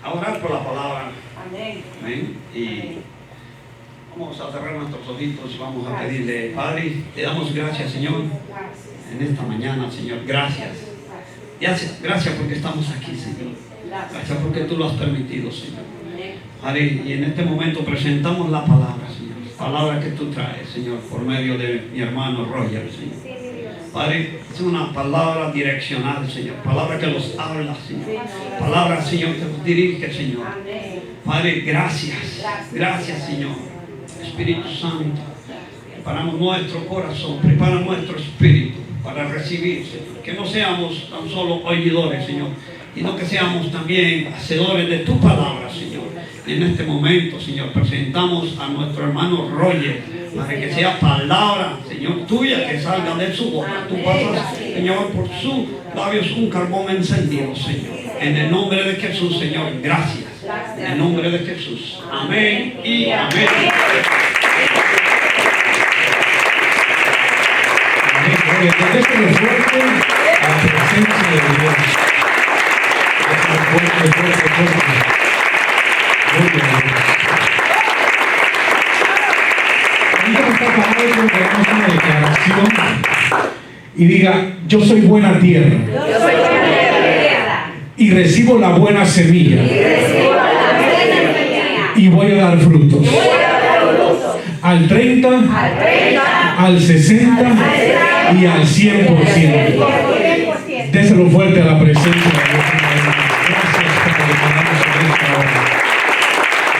a orar por la palabra. Amén. Amén. Y vamos a cerrar nuestros ojitos y vamos a pedirle, Padre, te damos gracias, Señor, en esta mañana, Señor. Gracias. Gracias porque estamos aquí, Señor. Gracias porque tú lo has permitido, Señor. Padre, y en este momento presentamos la palabra, Señor. Palabra que tú traes, Señor, por medio de mi hermano Roger, Señor. Padre, es una palabra direccional, Señor. Palabra que los habla, Señor. Palabra, Señor, que nos dirige, Señor. Padre, gracias. Gracias, Señor. Espíritu Santo, preparamos nuestro corazón, prepara nuestro espíritu para recibir, Señor. Que no seamos tan solo oidores, Señor, sino que seamos también hacedores de tu palabra, Señor. En este momento, Señor, presentamos a nuestro hermano Roger, para que sea palabra, Señor, tuya, que salga de su boca. Tú pasas, Señor, por sus labios un carbón encendido, Señor. En el nombre de Jesús, Señor, gracias. En el nombre de Jesús. Amén y amén. Déselo fuerte a la presencia de Dios. Déselo fuerte. Hagamos una declaración y diga: yo soy buena tierra y recibo la buena semilla y voy a dar frutos al 30, al 60 y al 100%. Déselo fuerte a la presencia de Dios. Gracias por dejarnos en esta hora.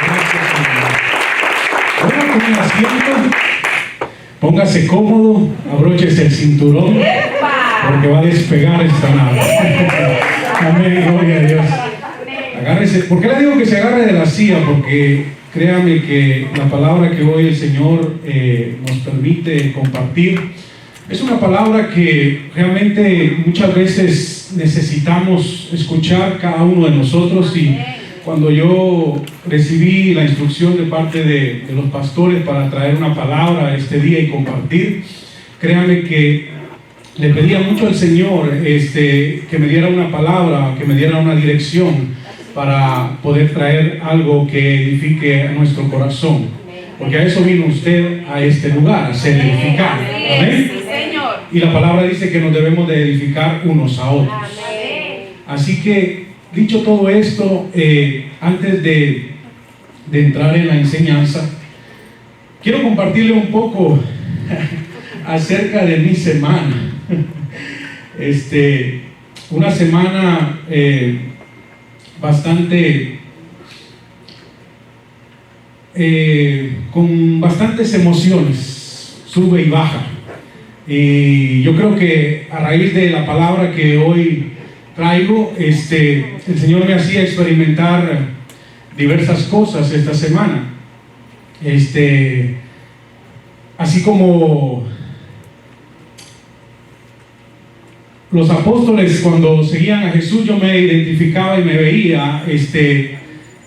Gracias, Señor. Ahora con el asiento, póngase cómodo, abróchese el cinturón, porque va a despegar esta nave. Amén, gloria a Dios. Agárrese. ¿Por qué le digo que se agarre de la silla? Porque créame que la palabra que hoy el Señor nos permite compartir es una palabra que realmente muchas veces necesitamos escuchar cada uno de nosotros. Y cuando yo recibí la instrucción de parte de los pastores para traer una palabra este día y compartir, créame que le pedía mucho al Señor que me diera una palabra, que me diera una dirección para poder traer algo que edifique a nuestro corazón. Porque a eso vino usted a este lugar, a ser edificado. Amén. Y la palabra dice que nos debemos de edificar unos a otros. Así que, dicho todo esto, antes de entrar en la enseñanza, quiero compartirle un poco acerca de mi semana. Una semana bastante con bastantes emociones, sube y baja. Y yo creo que a raíz de la palabra que hoy traigo, el Señor me hacía experimentar diversas cosas esta semana. Así como los apóstoles, cuando seguían a Jesús, yo me identificaba y me veía,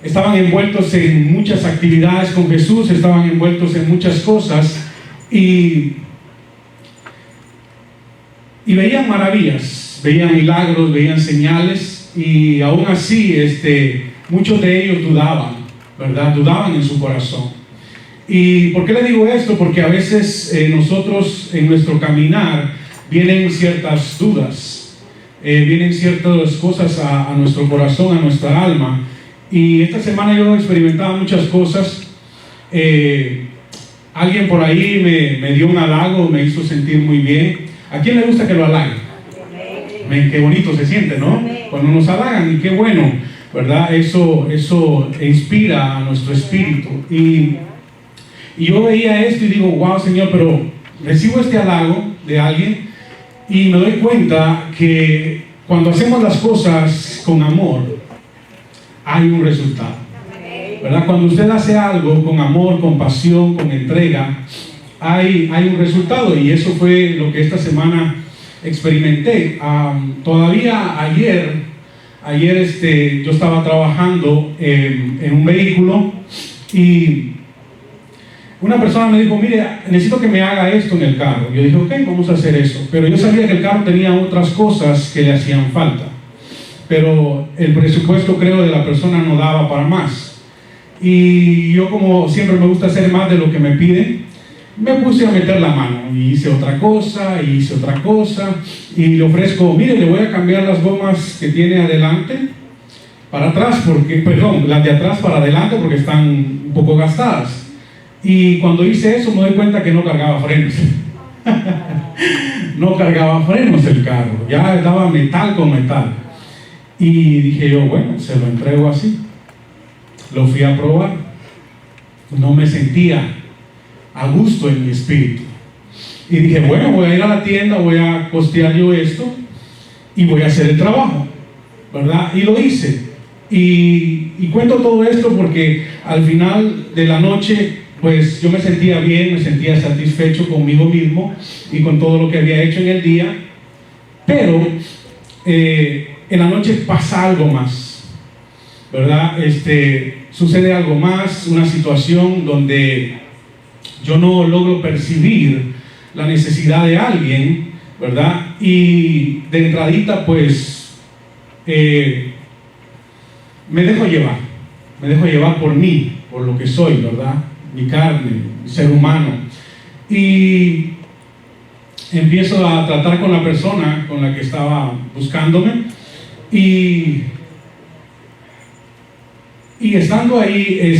estaban envueltos en muchas actividades con Jesús, estaban envueltos en muchas cosas y veían maravillas, veían milagros, veían señales, y aún así muchos de ellos dudaban, ¿verdad? Dudaban en su corazón. ¿Y por qué le digo esto? Porque a veces nosotros en nuestro caminar vienen ciertas dudas, vienen ciertas cosas a nuestro corazón, a nuestra alma. Y esta semana yo experimentaba muchas cosas. Alguien por ahí me dio un halago, me hizo sentir muy bien. ¿A quién le gusta que lo halaguen? Qué bonito se siente, ¿no? Cuando nos halagan, y qué bueno, ¿verdad? Eso inspira a nuestro espíritu. Y yo veía esto y digo: wow, Señor, pero recibo este halago de alguien y me doy cuenta que cuando hacemos las cosas con amor, hay un resultado, ¿verdad? Cuando usted hace algo con amor, con pasión, con entrega, hay un resultado. Y eso fue lo que esta semana experimenté. Todavía ayer yo estaba trabajando en un vehículo y una persona me dijo: mire, necesito que me haga esto en el carro. Yo dije: ok, vamos a hacer eso. Pero yo sabía que el carro tenía otras cosas que le hacían falta. pero el presupuesto, creo, de la persona no daba para más. Y yo, como siempre me gusta hacer más de lo que me piden, me puse a meter la mano y hice otra cosa, y le ofrezco, mire, le voy a cambiar las gomas que tiene adelante para atrás, las de atrás para adelante porque están un poco gastadas. Y cuando hice eso me doy cuenta que no cargaba frenos. No cargaba frenos el carro, ya estaba metal con metal. Y dije yo, bueno, se lo entrego así. Lo fui a probar. No me sentía a gusto en mi espíritu. Y dije, bueno, voy a ir a la tienda, voy a costear yo esto y voy a hacer el trabajo, ¿verdad? Y lo hice. Y cuento todo esto porque al final de la noche, pues yo me sentía bien, me sentía satisfecho conmigo mismo y con todo lo que había hecho en el día. Pero en la noche pasa algo más, ¿verdad? Sucede algo más, una situación donde yo no logro percibir la necesidad de alguien, ¿verdad? Y de entradita, pues, me dejo llevar por mí, por lo que soy, ¿verdad? Mi carne, mi ser humano. Y empiezo a tratar con la persona con la que estaba buscándome, y estando ahí,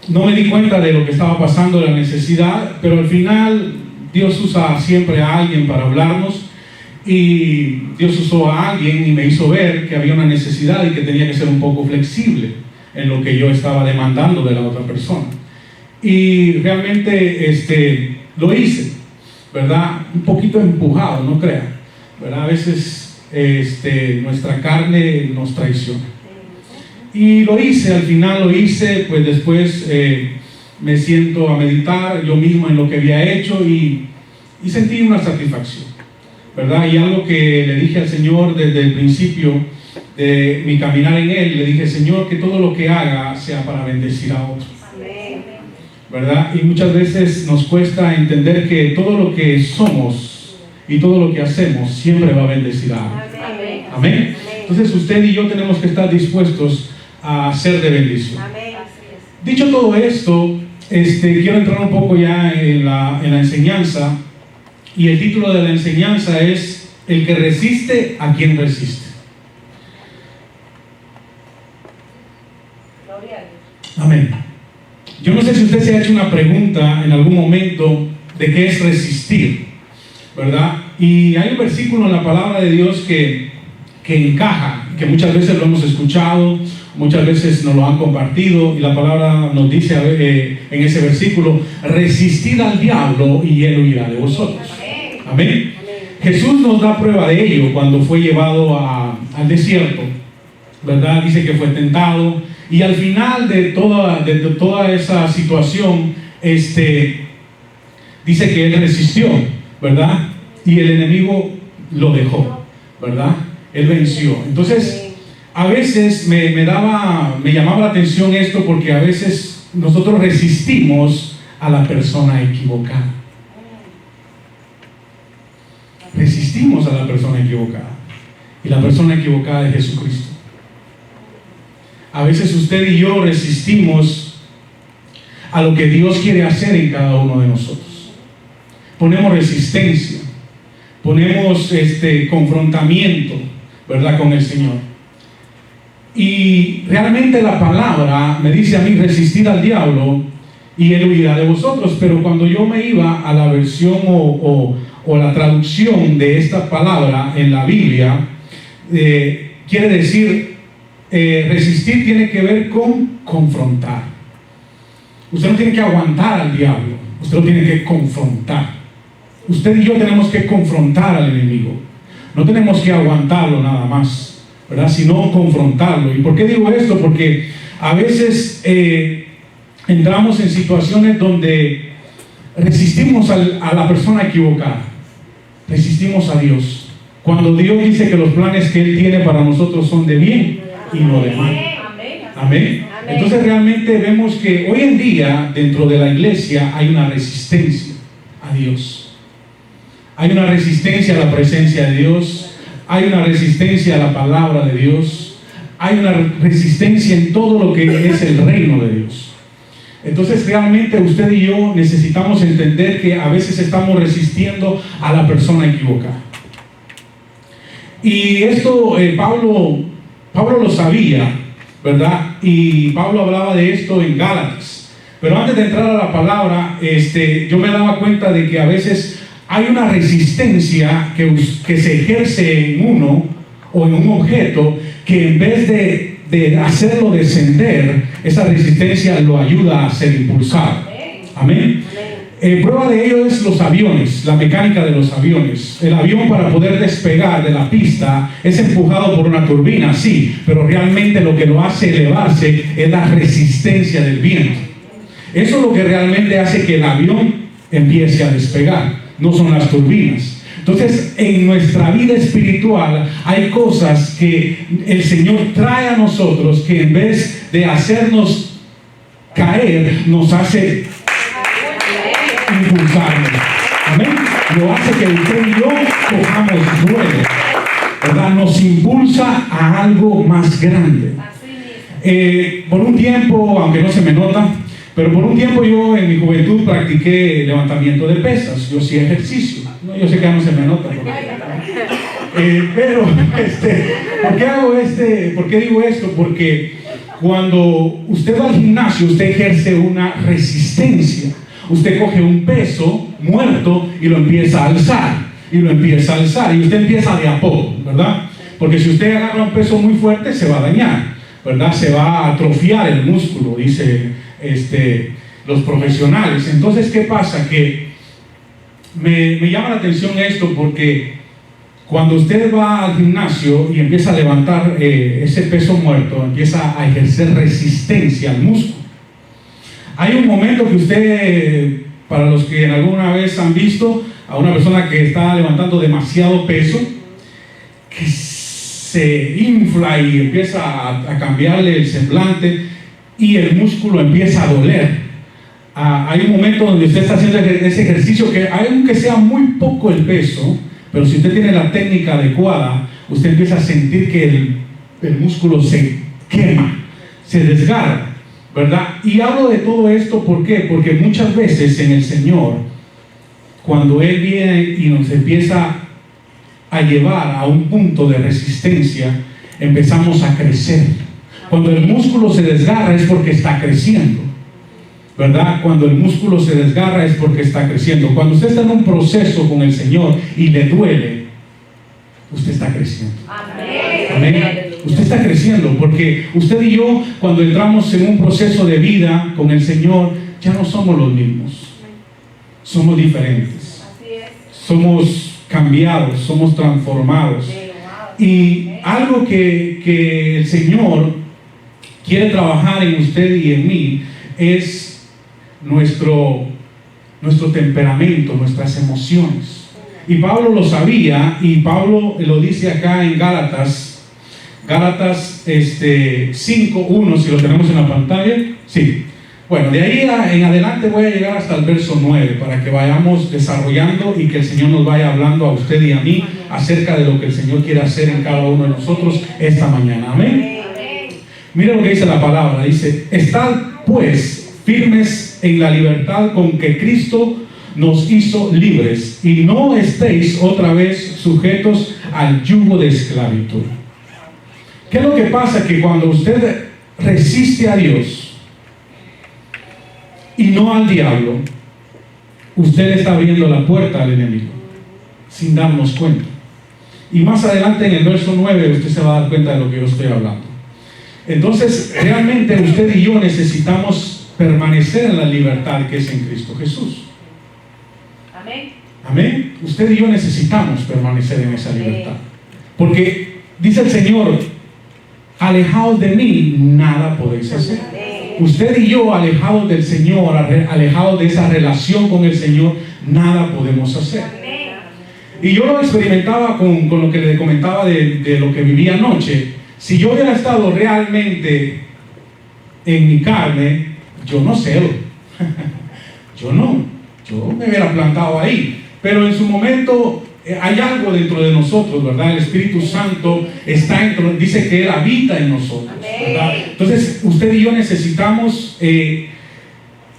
no me di cuenta de lo que estaba pasando, de la necesidad, pero al final Dios usa siempre a alguien para hablarnos, y Dios usó a alguien y me hizo ver que había una necesidad y que tenía que ser un poco flexible en lo que yo estaba demandando de la otra persona. Y realmente lo hice, ¿verdad? Un poquito empujado, no crean, ¿verdad? A veces nuestra carne nos traiciona. Y lo hice, al final lo hice, pues después me siento a meditar yo mismo en lo que había hecho y sentí una satisfacción, ¿verdad? Y algo que le dije al Señor desde el principio de mi caminar en Él, le dije, Señor, que todo lo que haga sea para bendecir a otros, ¿verdad? Y muchas veces nos cuesta entender que todo lo que somos y todo lo que hacemos siempre va a bendecir a otros. Amén. Entonces usted y yo tenemos que estar dispuestos a ser de bendición. Dicho todo esto, quiero entrar un poco ya en la enseñanza, y el título de la enseñanza es El que resiste a quien resiste. Amén. Yo no sé si usted se ha hecho una pregunta en algún momento de qué es resistir, ¿verdad? Y hay un versículo en la palabra de Dios que encaja, que muchas veces lo hemos escuchado, muchas veces nos lo han compartido, y la palabra nos dice en ese versículo, resistid al diablo y él huirá de vosotros. Amén. Jesús nos da prueba de ello cuando fue llevado al desierto, ¿verdad? Dice que fue tentado, y al final de toda esa situación, dice que él resistió, ¿verdad? Y el enemigo lo dejó, ¿verdad? Él venció. Entonces, a veces me llamaba la atención esto, porque a veces nosotros resistimos a la persona equivocada. Resistimos a la persona equivocada, y la persona equivocada es Jesucristo. A veces usted y yo resistimos a lo que Dios quiere hacer en cada uno de nosotros. Ponemos resistencia, ponemos confrontamiento, ¿verdad?, con el Señor. Y realmente la palabra me dice a mí, resistir al diablo y él huirá de vosotros. Pero cuando yo me iba a la versión o la traducción de esta palabra en la Biblia, quiere decir, resistir tiene que ver con confrontar. Usted no tiene que aguantar al diablo, usted lo tiene que confrontar. Usted y yo tenemos que confrontar al enemigo, no tenemos que aguantarlo nada más, ¿verdad?, sino confrontarlo. ¿Y por qué digo esto? Porque a veces entramos en situaciones donde resistimos a la persona equivocada, resistimos a Dios, cuando Dios dice que los planes que Él tiene para nosotros son de bien y no de mal. Amén. Entonces realmente vemos que hoy en día dentro de la iglesia hay una resistencia a Dios, hay una resistencia a la presencia de Dios, hay una resistencia a la palabra de Dios, hay una resistencia en todo lo que es el reino de Dios. Entonces realmente usted y yo necesitamos entender que a veces estamos resistiendo a la persona equivocada. Y esto Pablo lo sabía, ¿verdad? Y Pablo hablaba de esto en Gálatas. Pero antes de entrar a la palabra, yo me daba cuenta de que a veces hay una resistencia que se ejerce en uno o en un objeto, que en vez de hacerlo descender, esa resistencia lo ayuda a ser impulsado. Amén. Prueba de ello es los aviones, la mecánica de los aviones. El avión, para poder despegar de la pista, es empujado por una turbina, sí, pero realmente lo que lo hace elevarse es la resistencia del viento. Eso es lo que realmente hace que el avión empiece a despegar, no son las turbinas. Entonces, en nuestra vida espiritual hay cosas que el Señor trae a nosotros, que en vez de hacernos caer, nos hace impulsarnos. Amén. Lo hace que usted y yo cojamos vuelo, ¿verdad? Nos impulsa a algo más grande. Por un tiempo, aunque no se me nota, pero por un tiempo yo en mi juventud practiqué levantamiento de pesas. Yo hacía ejercicio. No, yo sé que ya no se me nota. Pero, ¿por qué digo esto? Porque cuando usted va al gimnasio, usted ejerce una resistencia. Usted coge un peso muerto y lo empieza a alzar. Y lo empieza a alzar. Y usted empieza de a poco, ¿verdad? Porque si usted agarra un peso muy fuerte, se va a dañar, ¿verdad? Se va a atrofiar el músculo, dice los profesionales. Entonces, ¿qué pasa? Que me llama la atención esto, porque cuando usted va al gimnasio y empieza a levantar ese peso muerto, empieza a ejercer resistencia al músculo. Hay un momento que usted, para los que alguna vez han visto a una persona que está levantando demasiado peso, que se infla y empieza a cambiarle el semblante y el músculo empieza a doler. Hay un momento donde usted está haciendo ese ejercicio que, aunque sea muy poco el peso, pero si usted tiene la técnica adecuada, usted empieza a sentir que el músculo se quema, se desgarra, ¿verdad? Y hablo de todo esto, ¿por qué? Porque muchas veces en el Señor, cuando Él viene y nos empieza a llevar a un punto de resistencia, empezamos a crecer. Cuando el músculo se desgarra es porque está creciendo, ¿verdad? Cuando el músculo se desgarra es porque está creciendo. Cuando usted está en un proceso con el Señor y le duele, usted está creciendo. Amén. Amén. Usted está creciendo, porque usted y yo, cuando entramos en un proceso de vida con el Señor, ya no somos los mismos. Somos diferentes. Somos cambiados, somos transformados. Y algo que el Señor quiere trabajar en usted y en mí es nuestro temperamento, nuestras emociones. Y Pablo lo sabía, y Pablo lo dice acá en Gálatas 5:1, si lo tenemos en la pantalla. Sí. Bueno, de ahí en adelante voy a llegar hasta el verso 9 para que vayamos desarrollando y que el Señor nos vaya hablando a usted y a mí acerca de lo que el Señor quiere hacer en cada uno de nosotros esta mañana. Amén. Mira lo que dice la palabra. Dice: estad pues firmes en la libertad con que Cristo nos hizo libres, y no estéis otra vez sujetos al yugo de esclavitud. ¿Qué es lo que pasa? Que cuando usted resiste a Dios y no al diablo, usted está abriendo la puerta al enemigo sin darnos cuenta. Y más adelante en el verso 9 usted se va a dar cuenta de lo que yo estoy hablando. Entonces realmente usted y yo necesitamos permanecer en la libertad que es en Cristo Jesús. Amén. Amén. Usted y yo necesitamos permanecer en esa libertad, porque dice el Señor: alejaos de mí, nada podéis hacer. Usted y yo, alejados del Señor, alejados de esa relación con el Señor, nada podemos hacer. Y yo lo experimentaba con lo que le comentaba de lo que viví anoche. Si yo hubiera estado realmente en mi carne, yo no cedo. Yo me hubiera plantado ahí. Pero en su momento hay algo dentro de nosotros, ¿verdad? El Espíritu Santo está dentro, dice que Él habita en nosotros, ¿verdad? Entonces, usted y yo necesitamos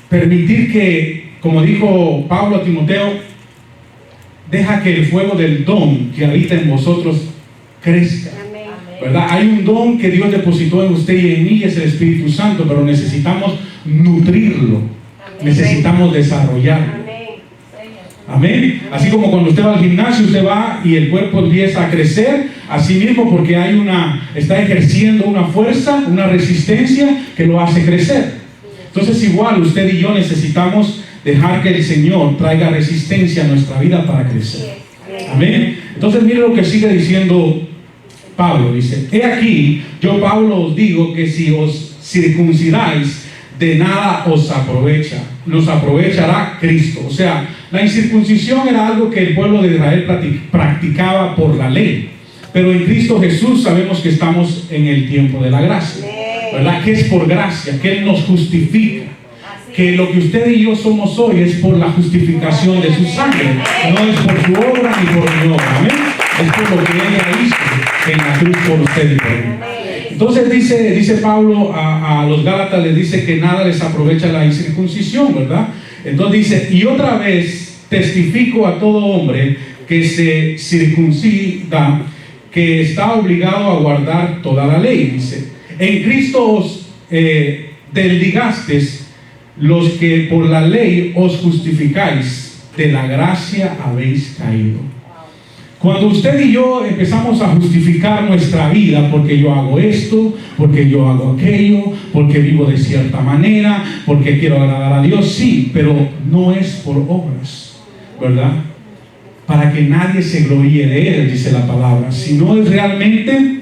permitir que, como dijo Pablo a Timoteo, deja que el fuego del don que habita en vosotros crezca, ¿verdad? Hay un don que Dios depositó en usted y en mí, es el Espíritu Santo, pero necesitamos nutrirlo, necesitamos desarrollarlo. Amén. Así como cuando usted va al gimnasio, usted va y el cuerpo empieza a crecer, así mismo, porque está ejerciendo una fuerza, una resistencia que lo hace crecer. Entonces, igual usted y yo necesitamos dejar que el Señor traiga resistencia a nuestra vida para crecer. Amén. Entonces, mire lo que sigue diciendo Pablo. Dice: he aquí, yo Pablo os digo que si os circuncidáis, de nada os aprovechará Cristo. O sea, la incircuncisión era algo que el pueblo de Israel practicaba por la ley, pero en Cristo Jesús sabemos que estamos en el tiempo de la gracia, ¿verdad? Que es por gracia, que Él nos justifica, que lo que usted y yo somos hoy es por la justificación de su sangre, no es por su obra ni por mi obra. Amén. Es por lo que ella hizo en la cruz por usted y por mí. Entonces dice Pablo a los Gálatas, les dice que nada les aprovecha la incircuncisión, ¿verdad? Entonces dice: y otra vez testifico a todo hombre que se circuncida, que está obligado a guardar toda la ley. Dice: en Cristo os desligasteis los que por la ley os justificáis, de la gracia habéis caído. Cuando usted y yo empezamos a justificar nuestra vida, porque yo hago esto, porque yo hago aquello, porque vivo de cierta manera, porque quiero agradar a Dios, sí, pero no es por obras, ¿verdad? Para que nadie se gloríe de Él, dice la palabra, sino es realmente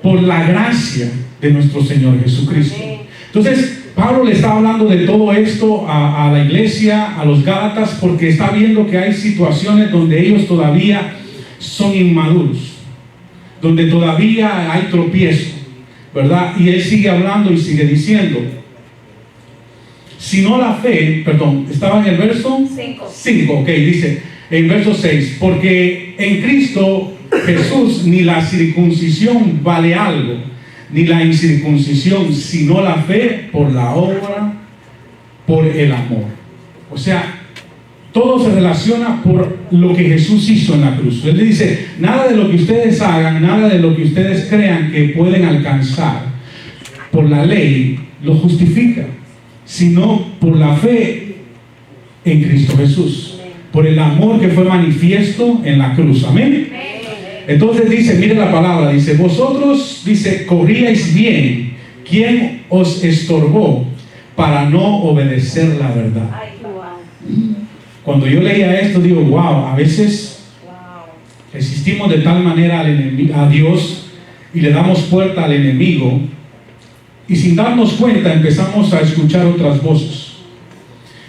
por la gracia de nuestro Señor Jesucristo. Entonces, Pablo le está hablando de todo esto a la iglesia, a los Gálatas, porque está viendo que hay situaciones donde ellos todavía son inmaduros, donde todavía hay tropiezo, ¿verdad? Y él sigue hablando y sigue diciendo: si no la fe, perdón, estaba en el verso 5, ok, dice en verso 6, porque en Cristo Jesús ni la circuncisión vale algo, ni la incircuncisión, sino la fe por la obra, por el amor. O sea, todo se relaciona por lo que Jesús hizo en la cruz. Él le dice: nada de lo que ustedes hagan, nada de lo que ustedes crean que pueden alcanzar por la ley lo justifica, sino por la fe en Cristo Jesús, por el amor que fue manifiesto en la cruz. Amén. Entonces dice, mire la palabra, dice: vosotros, dice, corríais bien. ¿Quién os estorbó para no obedecer la verdad? Cuando yo leía esto, digo, wow, a veces resistimos de tal manera a Dios y le damos puerta al enemigo, y sin darnos cuenta empezamos a escuchar otras voces,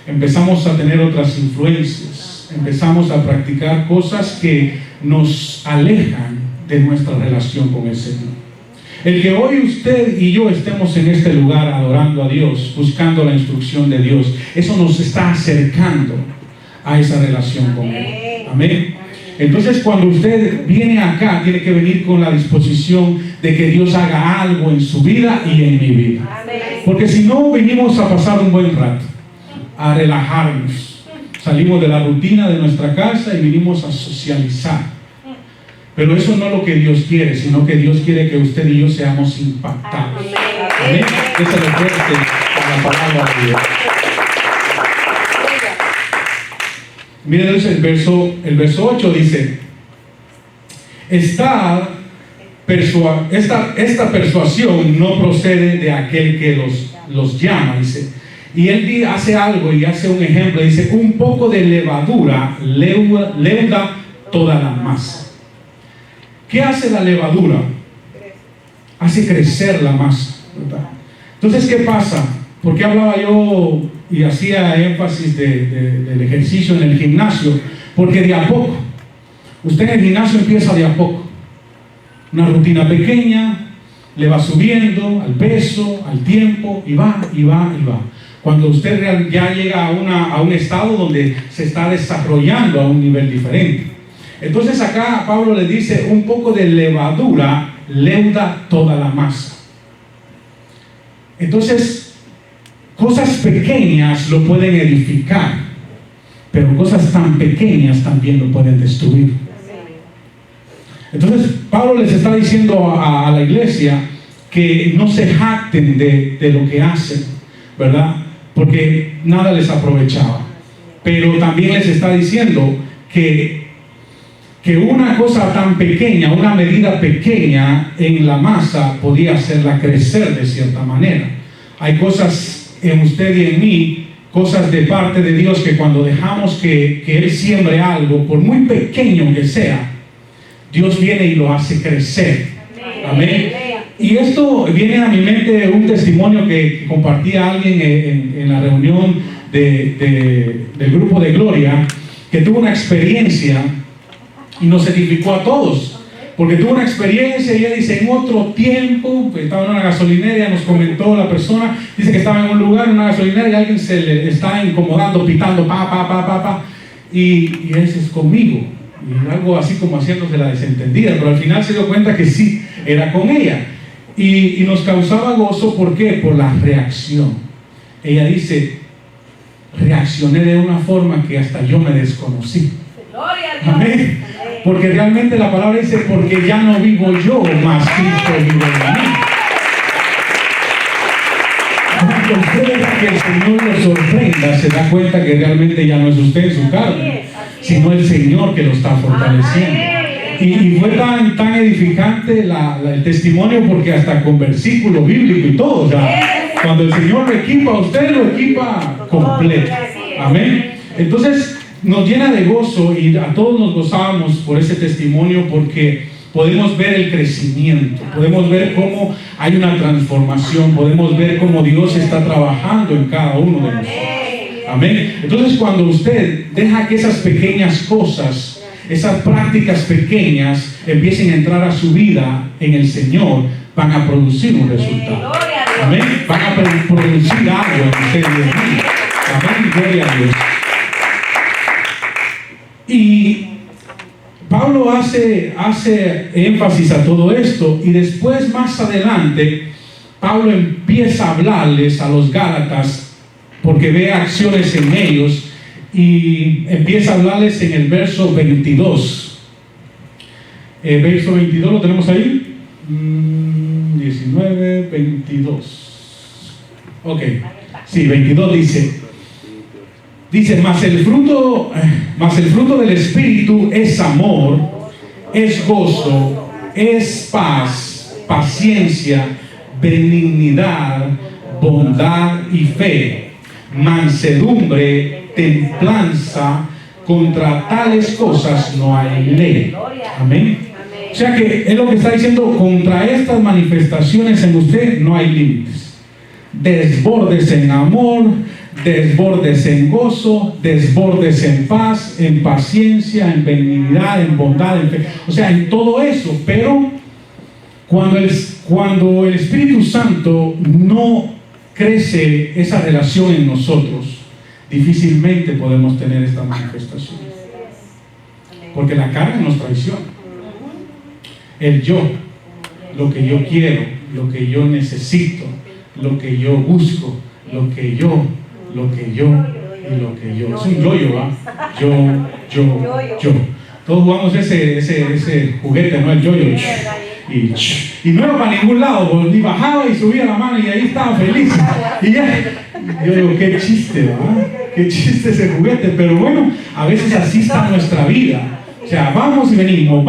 empezamos a tener otras influencias, empezamos a practicar cosas que nos alejan de nuestra relación con el Señor. El que hoy usted y yo estemos en este lugar adorando a Dios, buscando la instrucción de Dios, eso nos está acercando a esa relación con Él. Amén. Entonces, cuando usted viene acá, tiene que venir con la disposición de que Dios haga algo en su vida y en mi vida. Porque si no, venimos a pasar un buen rato, a relajarnos. Salimos de la rutina de nuestra casa y vinimos a socializar. Pero eso no es lo que Dios quiere, sino que Dios quiere que usted y yo seamos impactados. Amén. Ese es lo fuerte a la palabra de Dios. Miren el verso 8 dice: esta persuasión no procede de aquel que los llama, dice. Y él hace algo y hace un ejemplo, dice: un poco de levadura leuda toda la masa. ¿Qué hace la levadura? Hace crecer la masa, ¿verdad? Entonces, ¿qué pasa? ¿Por qué hablaba yo y hacía énfasis del ejercicio en el gimnasio? Porque de a poco, usted en el gimnasio empieza de a poco. Una rutina pequeña, le va subiendo al peso, al tiempo, y va. Cuando usted ya llega a un estado donde se está desarrollando a un nivel diferente. Entonces acá Pablo le dice, un poco de levadura leuda toda la masa. Entonces, cosas pequeñas lo pueden edificar, pero cosas tan pequeñas también lo pueden destruir. Entonces Pablo les está diciendo a la iglesia que no se jacten de lo que hacen, ¿verdad? Porque nada les aprovechaba. Pero también les está diciendo que una cosa tan pequeña, una medida pequeña en la masa podía hacerla crecer de cierta manera. Hay cosas en usted y en mí, cosas de parte de Dios, que cuando dejamos que Él siembre algo, por muy pequeño que sea, Dios viene y lo hace crecer. Amén. Y esto viene a mi mente un testimonio que compartía alguien en la reunión del grupo de Gloria, que tuvo una experiencia y nos edificó a todos, porque tuvo una experiencia. Y ella dice, en otro tiempo, pues, estaba en una gasolinera, nos comentó la persona, dice que estaba en un lugar, en una gasolinera, y alguien se le está incomodando, pitando, y ese es conmigo, y algo así como haciéndose la desentendida, pero al final se dio cuenta que sí, era con ella, y nos causaba gozo. ¿Por qué? Por la reacción. Ella dice, reaccioné de una forma que hasta yo me desconocí. Amén. Porque realmente la palabra dice, porque ya no vivo yo, más Cristo vive en mí. Cuando usted deja que el Señor lo sorprenda, se da cuenta que realmente ya no es usted en su carne, sino el Señor que lo está fortaleciendo. Y fue tan edificante el testimonio, porque hasta con versículo bíblico y todo, o sea, cuando el Señor lo equipa, usted lo equipa completo. Amén. Entonces nos llena de gozo, y a todos nos gozábamos por ese testimonio, porque podemos ver el crecimiento, podemos ver cómo hay una transformación, podemos ver cómo Dios está trabajando en cada uno de nosotros. Amén. Entonces, cuando usted deja que esas pequeñas cosas, esas prácticas pequeñas empiecen a entrar a su vida en el Señor, van a producir un resultado. Amén. Van a producir algo en usted y en mí. Amén. Gloria a Dios. Y Pablo hace énfasis a todo esto, y después, más adelante, Pablo empieza a hablarles a los Gálatas, porque ve acciones en ellos, y empieza a hablarles en el verso 22. El verso 22 lo tenemos ahí. 19, 22. Ok, sí, 22 dice, mas el fruto del Espíritu es amor, es gozo, es paz, paciencia, benignidad, bondad y fe, mansedumbre, templanza. Contra tales cosas no hay ley. Amén. O sea que es lo que está diciendo: contra estas manifestaciones en usted no hay límites. Desbordes en amor, desbordes en gozo, desbordes en paz, en paciencia, en benignidad, en bondad, en fe. O sea, en todo eso. Pero cuando el Espíritu Santo no crece esa relación en nosotros, difícilmente podemos tener esta manifestación, porque la carne nos traiciona. El yo, lo que yo quiero, lo que yo necesito, lo que yo busco, lo que yo y lo que yo. Es un yo-yo, ¿va? Yo. Todos jugamos ese juguete, ¿no? El yo-yo. Y no iba para ningún lado, y bajaba y subía la mano y ahí estaba feliz. Y ya, yo digo, qué chiste, ¿verdad? Qué chiste ese juguete. Pero bueno, a veces así está nuestra vida. O sea, vamos y venimos.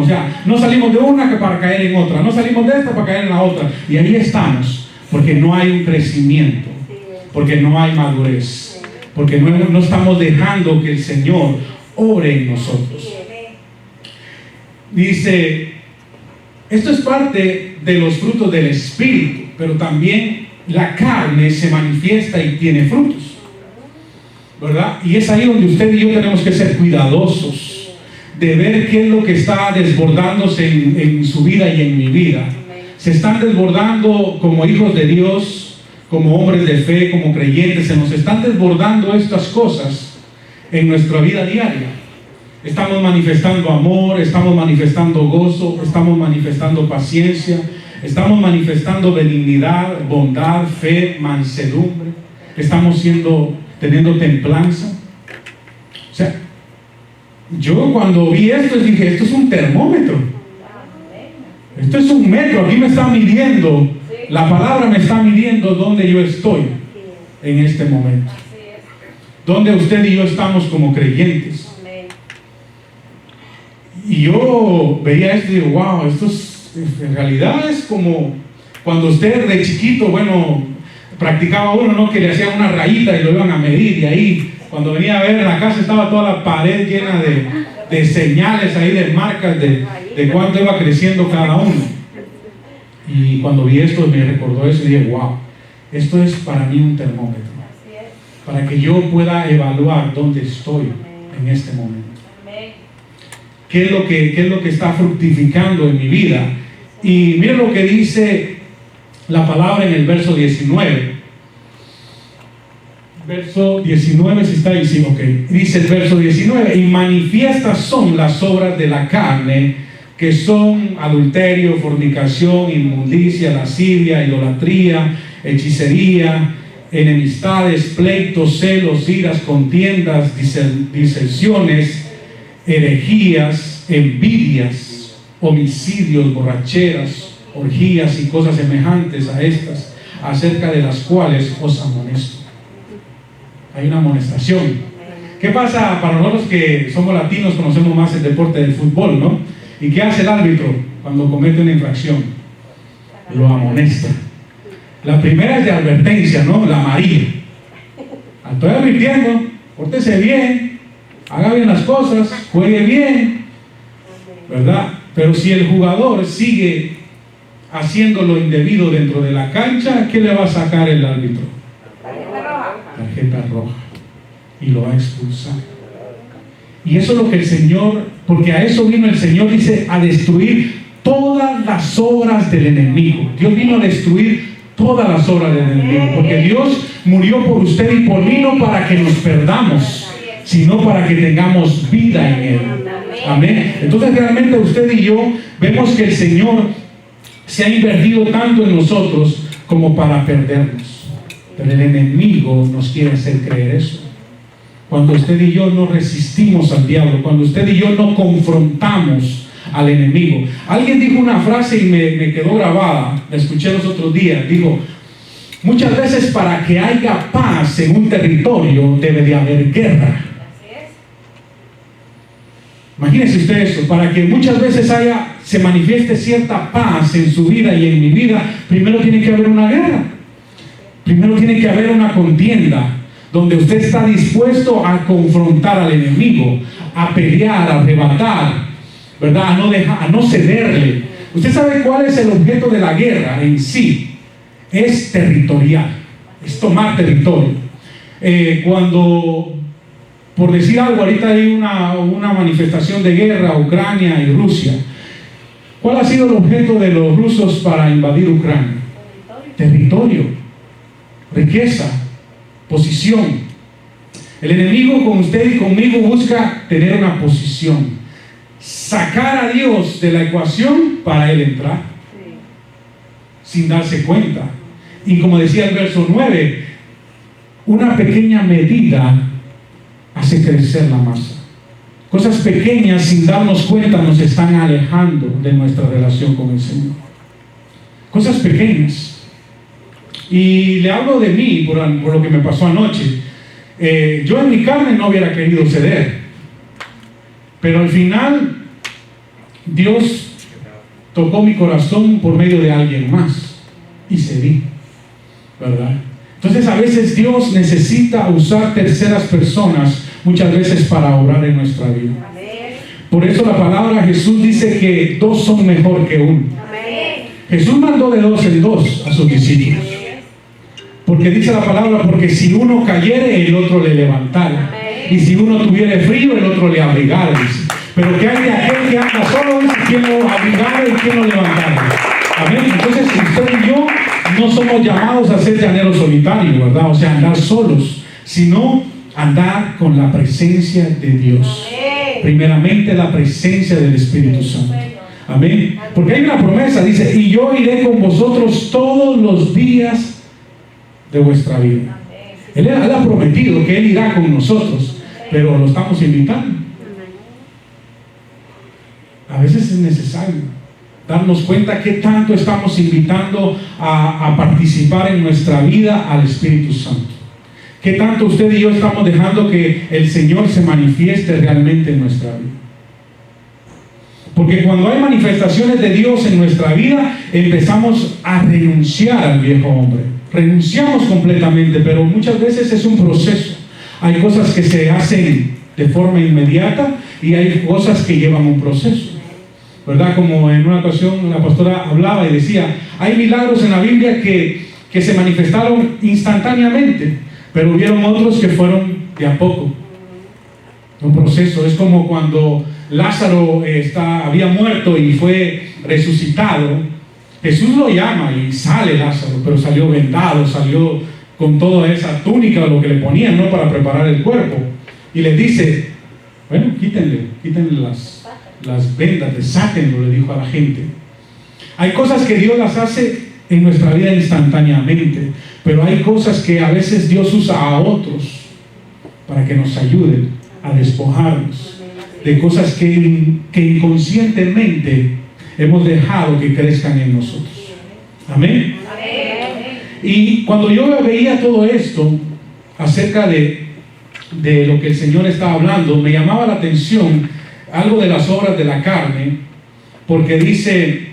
O sea, no salimos de una para caer en otra, no salimos de esta para caer en la otra. Y ahí estamos, porque no hay un crecimiento, porque no hay madurez, porque no estamos dejando que el Señor obre en nosotros. Dice, esto es parte de los frutos del Espíritu, pero también la carne se manifiesta y tiene frutos, ¿verdad? Y es ahí donde usted y yo tenemos que ser cuidadosos de ver qué es lo que está desbordándose en su vida y en mi vida. Se están desbordando como hijos de Dios, como hombres de fe, como creyentes. Se nos están desbordando estas cosas en nuestra vida diaria. Estamos manifestando amor, estamos manifestando gozo, estamos manifestando paciencia, estamos manifestando benignidad, bondad, fe, mansedumbre. Estamos teniendo templanza. O sea, yo cuando vi esto dije, esto es un termómetro. Esto es un metro, aquí me está midiendo, la palabra me está midiendo dónde yo estoy en este momento. Donde usted y yo estamos como creyentes. Y yo veía esto y digo, wow, en realidad es como cuando usted de chiquito, bueno, practicaba uno, ¿no? Que le hacían una rayita y lo iban a medir, y ahí, cuando venía a ver, en la casa estaba toda la pared llena de señales ahí, de marcas, de cuánto iba creciendo cada uno. Y cuando vi esto me recordó eso y dije, wow, esto es para mí un termómetro, para que yo pueda evaluar dónde estoy en este momento. ¿Qué es lo que está fructificando en mi vida? Y miren lo que dice la palabra en el verso 19. Verso 19, si está ahí, sí, ok. Dice el verso 19, y manifiestas son las obras de la carne, que son adulterio, fornicación, inmundicia, lascivia, idolatría, hechicería, enemistades, pleitos, celos, iras, contiendas, disensiones, herejías, envidias, homicidios, borracheras, orgías y cosas semejantes a estas, acerca de las cuales os amonesto. Hay una amonestación. ¿Qué pasa para nosotros que somos latinos, conocemos más el deporte del fútbol, ¿no? ¿Y qué hace el árbitro cuando comete una infracción? Lo amonesta. La primera es de advertencia, ¿no? La amarilla. Estoy advirtiendo, pórtese bien, haga bien las cosas, juegue bien, ¿verdad? Pero si el jugador sigue haciendo lo indebido dentro de la cancha, ¿qué le va a sacar el árbitro? Tarjeta roja. Y lo va a expulsar. Y eso es lo que el Señor, porque a eso vino el Señor, dice, a destruir todas las obras del enemigo. Dios vino a destruir todas las obras del enemigo, porque Dios murió por usted y por mí, no para que nos perdamos, sino para que tengamos vida en Él. Amén. Entonces realmente usted y yo vemos que el Señor se ha invertido tanto en nosotros como para perdernos. Pero el enemigo nos quiere hacer creer eso. Cuando usted y yo no resistimos al diablo, cuando usted y yo no confrontamos al enemigo. Alguien dijo una frase y me quedó grabada, la escuché los otros días. Dijo, muchas veces para que haya paz en un territorio debe de haber guerra. Imagínense usted eso, para que muchas veces se manifieste cierta paz en su vida y en mi vida, primero tiene que haber una guerra. Primero tiene que haber una contienda, donde usted está dispuesto a confrontar al enemigo, a pelear, a arrebatar, ¿verdad? A no cederle. Usted sabe cuál es el objeto de la guerra en sí. Es territorial, es tomar territorio. Cuando, por decir algo, ahorita hay una manifestación de guerra, Ucrania y Rusia. ¿Cuál ha sido el objeto de los rusos para invadir Ucrania? Territorio, riqueza, posición. El enemigo con usted y conmigo busca tener una posición, sacar a Dios de la ecuación para Él entrar, sin darse cuenta. Y como decía el verso 9, una pequeña medida hace crecer la masa. Cosas pequeñas sin darnos cuenta nos están alejando de nuestra relación con el Señor. Cosas pequeñas. Y le hablo de mí por lo que me pasó anoche. Yo en mi carne no hubiera querido ceder, pero al final Dios tocó mi corazón por medio de alguien más y cedí, ¿verdad? Entonces a veces Dios necesita usar terceras personas muchas veces para obrar en nuestra vida. Por eso la palabra Jesús dice que dos son mejor que uno. Jesús mandó de dos en dos a sus discípulos. Porque dice la palabra, porque si uno cayere, el otro le levantara. Y si uno tuviere frío, el otro le abrigara. Dice. Pero que hay de aquel que anda solo, dice, quien lo abrigara y quien lo levantara. Amén. Entonces, usted y yo no somos llamados a ser llaneros solitarios, ¿verdad? O sea, andar solos, sino andar con la presencia de Dios. Primeramente la presencia del Espíritu Santo. Amén. Porque hay una promesa, dice, y yo iré con vosotros todos los días de vuestra vida. Él ha prometido que Él irá con nosotros, pero lo estamos invitando. A veces es necesario darnos cuenta que tanto estamos invitando a participar en nuestra vida al Espíritu Santo. Que tanto usted y yo estamos dejando que el Señor se manifieste realmente en nuestra vida. Porque cuando hay manifestaciones de Dios en nuestra vida, empezamos a renunciar al viejo hombre. Renunciamos completamente, pero muchas veces es un proceso. Hay cosas que se hacen de forma inmediata y hay cosas que llevan un proceso, ¿verdad? Como en una ocasión la pastora hablaba y decía, hay milagros en la Biblia que se manifestaron instantáneamente, pero hubieron otros que fueron de a poco. Un proceso. Es como cuando Lázaro había muerto y fue resucitado. Jesús lo llama y sale Lázaro, pero salió vendado, salió con toda esa túnica o lo que le ponían, ¿no?, para preparar el cuerpo. Y le dice, bueno, quítenle las vendas, sáquenlo, le dijo a la gente. Hay cosas que Dios las hace en nuestra vida instantáneamente, pero hay cosas que a veces Dios usa a otros para que nos ayuden a despojarnos de cosas que inconscientemente hemos dejado que crezcan en nosotros. Amén. Y cuando yo veía todo esto acerca de lo que el Señor estaba hablando, me llamaba la atención algo de las obras de la carne, porque dice,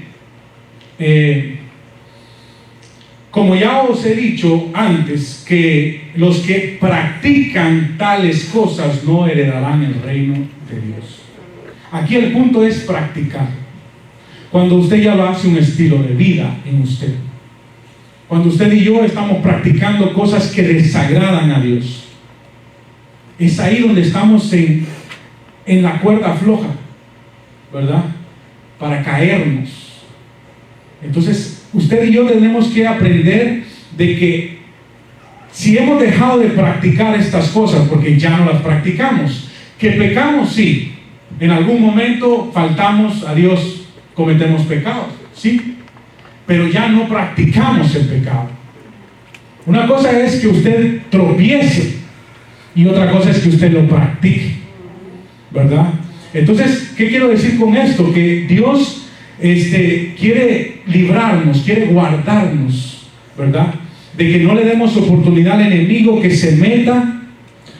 como ya os he dicho antes, que los que practican tales cosas no heredarán el reino de Dios. Aquí el punto es practicar. Cuando usted ya lo hace un estilo de vida en usted, cuando usted y yo estamos practicando cosas que desagradan a Dios, es ahí donde estamos en la cuerda floja, ¿verdad? Para caernos. Entonces, usted y yo tenemos que aprender de que si hemos dejado de practicar estas cosas, porque ya no las practicamos, que pecamos, sí, en algún momento faltamos a Dios, cometemos pecados, sí, pero ya no practicamos el pecado. Una cosa es que usted tropiece y otra cosa es que usted lo practique, ¿verdad? Entonces, ¿qué quiero decir con esto? Que Dios quiere librarnos, quiere guardarnos, ¿verdad? De que no le demos oportunidad al enemigo que se meta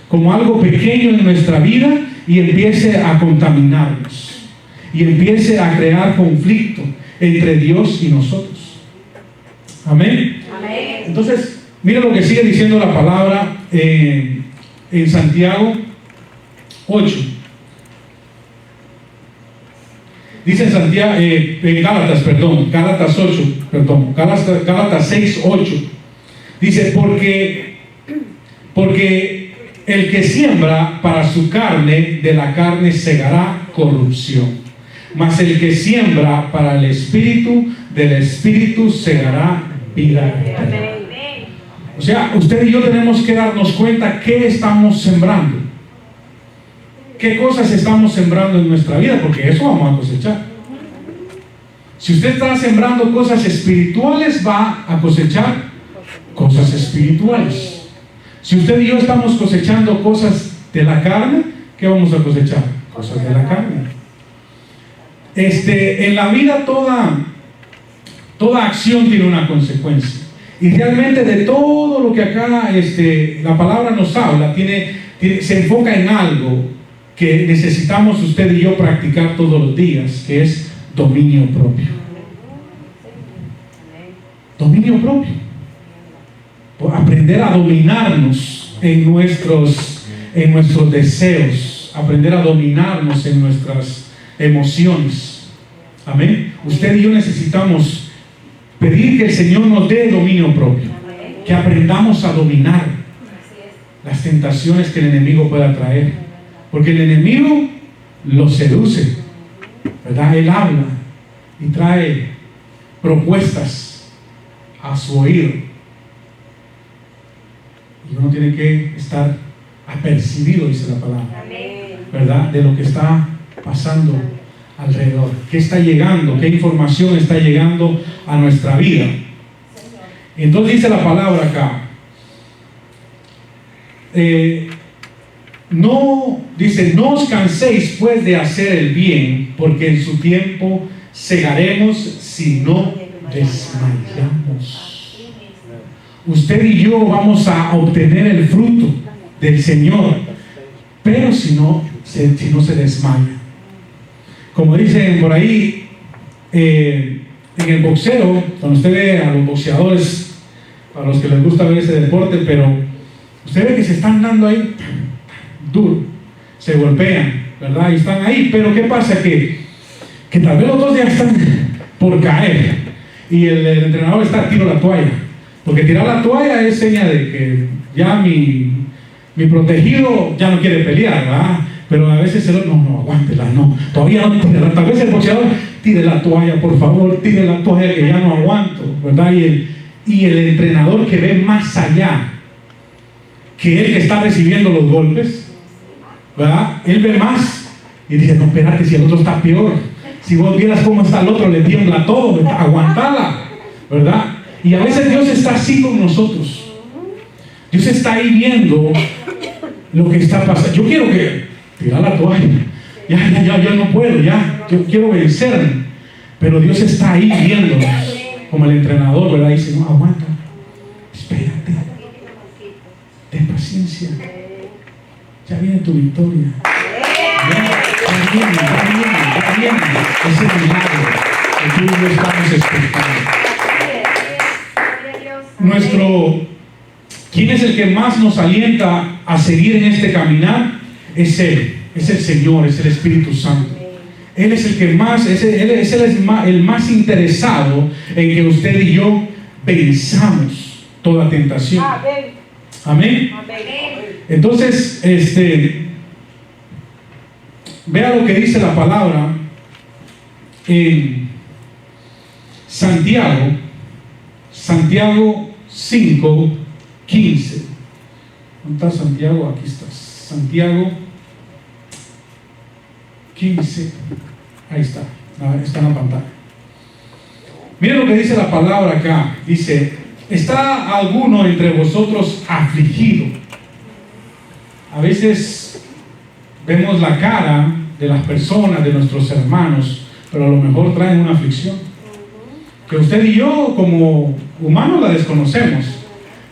como algo pequeño en nuestra vida y empiece a contaminarnos y empiece a crear conflicto entre Dios y nosotros. Amén. Amén. Entonces, mira lo que sigue diciendo la palabra en Santiago 8. Dice en Santiago, Gálatas 6, 8. Dice, porque el que siembra para su carne, de la carne segará corrupción. Mas el que siembra para el Espíritu, del Espíritu segará vida eterna. O sea, usted y yo tenemos que darnos cuenta qué estamos sembrando. ¿Qué cosas estamos sembrando en nuestra vida? Porque eso vamos a cosechar. Si usted está sembrando cosas espirituales, va a cosechar cosas espirituales. Si usted y yo estamos cosechando cosas de la carne, ¿qué vamos a cosechar? Cosas de la carne. En la vida toda acción tiene una consecuencia. Y realmente de todo lo que acá la palabra nos habla, se enfoca en algo que necesitamos usted y yo practicar todos los días, que es dominio propio. Dominio propio. Aprender a dominarnos en nuestros deseos, aprender a dominarnos en nuestras emociones. Amén. Usted y yo necesitamos pedir que el Señor nos dé dominio propio, que aprendamos a dominar las tentaciones que el enemigo pueda traer, porque el enemigo lo seduce, ¿verdad? Él habla y trae propuestas a su oído, y uno tiene que estar apercibido, dice la palabra. ¿verdad?, de lo que está pasando alrededor. ¿Qué está llegando? ¿Qué información está llegando a nuestra vida? Entonces dice la palabra acá. No os canséis pues de hacer el bien, porque en su tiempo segaremos si no desmayamos. Usted y yo vamos a obtener el fruto del Señor, pero si no se desmaya. Como dicen por ahí, en el boxeo, cuando usted ve a los boxeadores, a los que les gusta ver ese deporte, pero usted ve que se están dando ahí duro, se golpean, ¿verdad? Y están ahí, pero ¿qué pasa? Que tal vez los dos ya están por caer y el entrenador está tiro la toalla, porque tirar la toalla es señal de que ya mi protegido ya no quiere pelear, ¿verdad? Pero a veces no, aguántela, no, todavía no tire. Tal vez el boxeador tire la toalla, por favor, tire la toalla que ya no aguanto, ¿verdad? Y el entrenador que ve más allá que el que está recibiendo los golpes, ¿verdad? Él ve más y dice, no, espérate, si el otro está peor. Si vos vieras cómo está el otro, le tiembla todo, ¿verdad? Aguantala, ¿verdad? Y a veces Dios está así con nosotros. Dios está ahí viendo lo que está pasando. Yo quiero tirar la toalla. Ya no puedo, yo quiero vencer. Pero Dios está ahí viéndonos, como el entrenador, ¿verdad? Dice, no, aguanta, espérate, ten paciencia, ya viene tu victoria. Ya viene ese milagro que tú y yo estamos esperando. ¿Quién es el que más nos alienta a seguir en este caminar? Es Él, es el Señor, es el Espíritu Santo. Él es el que más, Él es el más interesado en que usted y yo venzamos toda tentación. Amén. Entonces, vea lo que dice la palabra en Santiago 5:15. ¿Dónde está Santiago? Aquí está. Santiago 15. Ahí está. Está en la pantalla. Miren lo que dice la palabra acá. Dice, ¿está alguno entre vosotros afligido? A veces vemos la cara de las personas, de nuestros hermanos, pero a lo mejor traen una aflicción que usted y yo como humanos la desconocemos,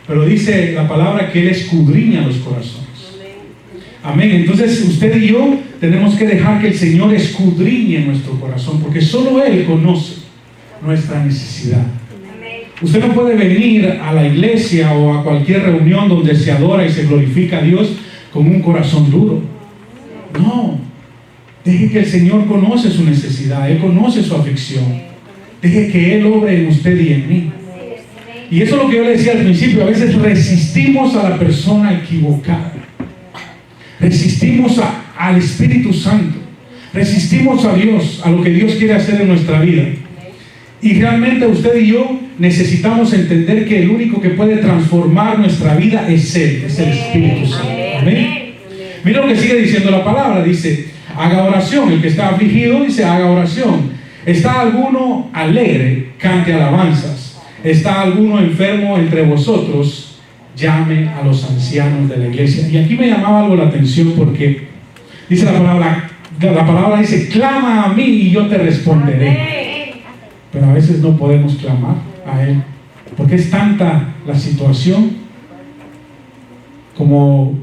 pero dice la palabra que Él escudriña los corazones. Amén. Entonces usted y yo tenemos que dejar que el Señor escudriñe nuestro corazón, porque solo Él conoce nuestra necesidad. Usted no puede venir a la iglesia o a cualquier reunión donde se adora y se glorifica a Dios con un corazón duro. No, deje que el Señor conoce su necesidad, Él conoce su aflicción. Deje que Él obre en usted y en mí. Y eso es lo que yo le decía al principio, a veces resistimos a la persona equivocada. Resistimos al Espíritu Santo. Resistimos a Dios, a lo que Dios quiere hacer en nuestra vida. Y realmente usted y yo necesitamos entender que el único que puede transformar nuestra vida es Él, es el Espíritu Santo. Amén. Mira lo que sigue diciendo la palabra, dice, haga oración. El que está afligido dice, haga oración. ¿Está alguno alegre? Cante alabanzas. ¿Está alguno enfermo entre vosotros? Llame a los ancianos de la iglesia. Y aquí me llamaba algo la atención porque dice la palabra dice, clama a mí y yo te responderé. Pero a veces no podemos clamar a Él, porque es tanta la situación. Como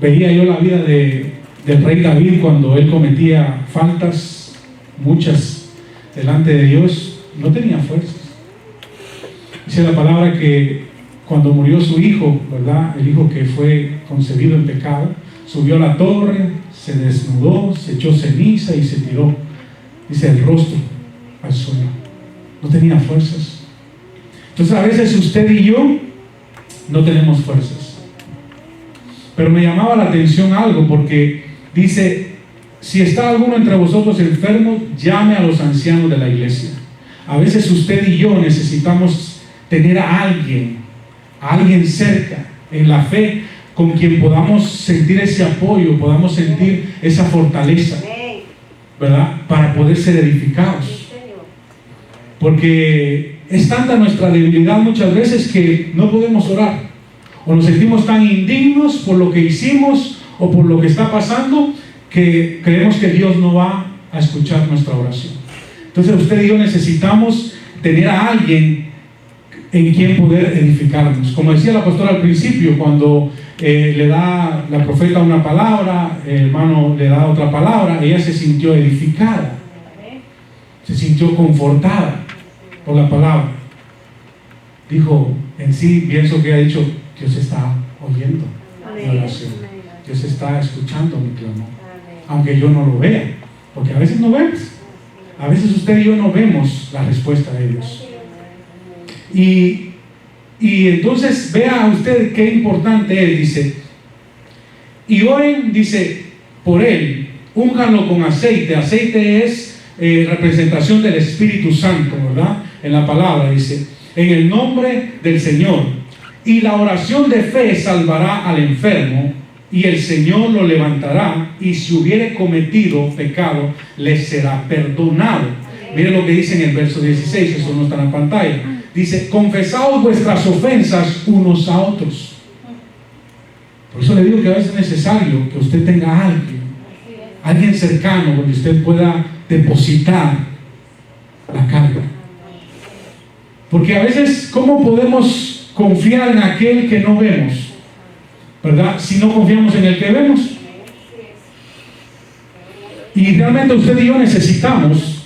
veía yo la vida del rey David cuando él cometía faltas, muchas, delante de Dios, no tenía fuerzas. Dice la palabra que cuando murió su hijo, ¿verdad?, el hijo que fue concebido en pecado, subió a la torre, se desnudó, se echó ceniza y se tiró, dice, el rostro al suelo. No tenía fuerzas. Entonces a veces usted y yo no tenemos fuerzas. Pero me llamaba la atención algo, porque dice, si está alguno entre vosotros enfermo, llame a los ancianos de la iglesia. A veces usted y yo necesitamos tener a alguien cerca en la fe, con quien podamos sentir ese apoyo, podamos sentir esa fortaleza, ¿verdad? Para poder ser edificados. Porque es tanta nuestra debilidad muchas veces que no podemos orar, o nos sentimos tan indignos por lo que hicimos o por lo que está pasando, que creemos que Dios no va a escuchar nuestra oración. Entonces usted y yo necesitamos tener a alguien en quien poder edificarnos. Como decía la pastora al principio, cuando le da la profeta una palabra, el hermano le da otra palabra, ella se sintió edificada, se sintió confortada por la palabra. Dijo, en sí, pienso que ha dicho, Dios está oyendo mi oración, Dios está escuchando mi clamor, aunque yo no lo vea, porque a veces no vemos, a veces usted y yo no vemos la respuesta de Dios. Y entonces vea usted qué importante es, dice, y oren, dice, por él, únganlo con aceite. Aceite es representación del Espíritu Santo, ¿verdad? En la palabra dice, en el nombre del Señor, y la oración de fe salvará al enfermo, y el Señor lo levantará, y si hubiere cometido pecado, le será perdonado. Mire lo que dice en el verso 16, eso no está en la pantalla. Dice, confesaos vuestras ofensas unos a otros. Por eso le digo que a veces es necesario que usted tenga a alguien cercano donde usted pueda depositar la carga. Porque a veces, ¿cómo podemos confiar en aquel que no vemos? ¿Verdad? Si no confiamos en el que vemos. Y realmente usted y yo necesitamos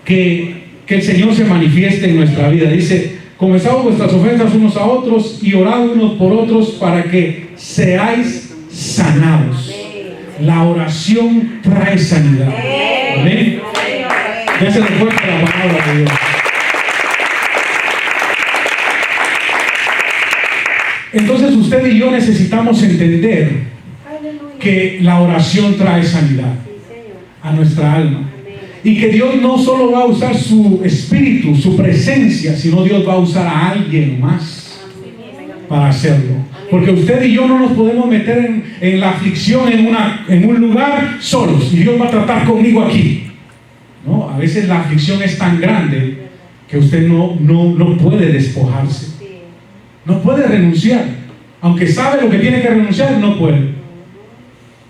que el Señor se manifieste en nuestra vida. Dice, confesaos vuestras ofensas unos a otros y orad unos por otros para que seáis sanados. La oración trae sanidad. Amén. Désele fuerte la palabra de Dios. Entonces usted y yo necesitamos entender que la oración trae sanidad a nuestra alma. Y que Dios no solo va a usar su espíritu, su presencia, sino Dios va a usar a alguien más para hacerlo. Porque usted y yo no nos podemos meter en la aflicción en un lugar solos. Y Dios va a tratar conmigo aquí. No, a veces la aflicción es tan grande que usted no puede despojarse. No puede renunciar. Aunque sabe lo que tiene que renunciar, no puede.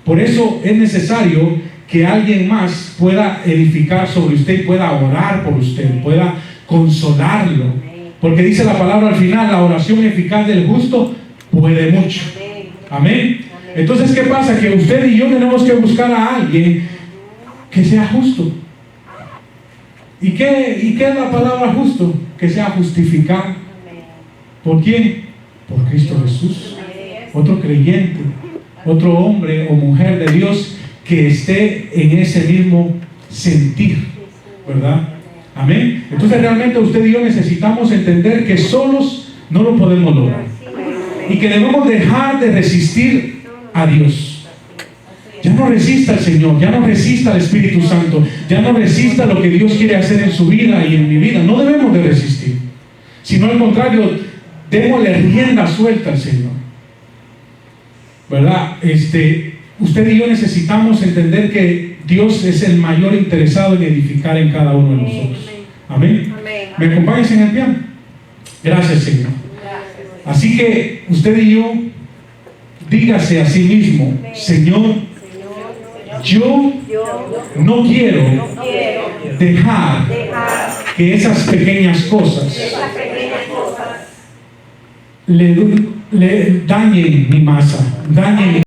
Por eso es necesario que alguien más pueda edificar sobre usted y pueda orar por usted, pueda consolarlo. Porque dice la palabra al final, la oración eficaz del justo puede mucho. Amén. Entonces, ¿qué pasa? Que usted y yo tenemos que buscar a alguien que sea justo. ¿Y qué es la palabra justo? Que sea justificado. ¿Por quién? Por Cristo Jesús. Otro creyente, otro hombre o mujer de Dios que esté en ese mismo sentir, ¿verdad? Amén. Entonces realmente usted y yo necesitamos entender que solos no lo podemos lograr y que debemos dejar de resistir a Dios. Ya no resista al Señor, ya no resista al Espíritu Santo, ya no resista lo que Dios quiere hacer en su vida y en mi vida. No debemos de resistir, sino al contrario, démosle rienda suelta al Señor, ¿verdad? Usted y yo necesitamos entender que Dios es el mayor interesado en edificar en cada uno de nosotros. Amén. ¿Me acompañas en el piano? Gracias, Señor. Así que usted y yo, dígase a sí mismo, Señor, yo no quiero dejar que esas pequeñas cosas le dañen mi masa, dañen